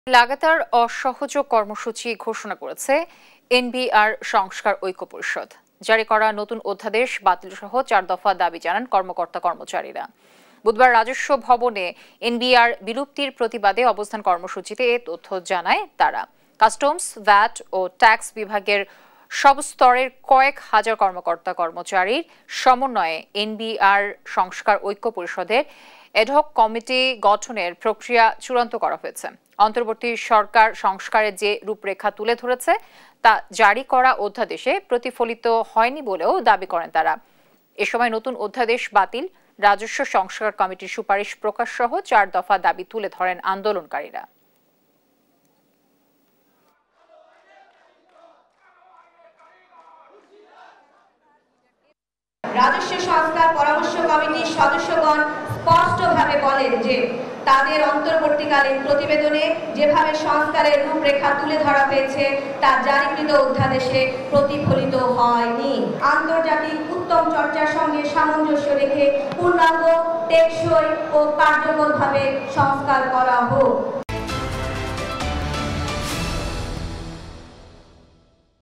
লাগাতার অসহযোগ কর্মসূচি ঘোষণা করেছে এনবিআর সংস্কার ঐক্য পরিষদ। জারি করা নতুন অধ্যাদেশ বাতিল সহ 4 দফা দাবি জানান কর্মকর্তা কর্মচারীরা। বুধবার রাজস্ব ভবনে এনবিআর বিলুপ্তির প্রতিবাদে অবস্থান কর্মসূচিতে এ তথ্য জানায় তারা। কাস্টমস, ভ্যাট ও ট্যাক্স বিভাগের সব স্তরের কয়েক হাজার কর্মকর্তা কর্মচারীর সমন্বয়ে এনবিআর সংস্কার ঐক্য পরিষদের এডহক কমিটি গঠনের প্রক্রিয়া চূড়ান্ত করা হয়েছে। অন্তর্বর্তী সরকার সংস্কারের যে রূপরেখা তুলে ধরেছে তা জারি করা অধ্যাদেশে প্রতিফলিত হয়নি বলেও দাবি করেন তারা। এ সময় নতুন অধ্যাদেশ বাতিল, রাজস্ব সংস্কার কমিটির সুপারিশ প্রকাশ সহ 4 দফা দাবি তুলে ধরেন আন্দোলনকারীরা। রাজস্ব সংস্কার পরামর্শ কমিটির সদস্যগণ স্পষ্টভাবে বলেন যে তাদের অন্তর্বর্তীকালীন প্রতিবেদনে যেভাবে সংস্কারের রূপরেখা তুলে ধরা হয়েছে তা জারিকৃত অধ্যাদেশে প্রতিফলিত হয়নি। আন্তর্জাতিক উত্তম চর্চার সঙ্গে সামঞ্জস্য রেখে পূর্ণাঙ্গ, টেকসই ও কার্যকরভাবে সংস্কার করা হোক।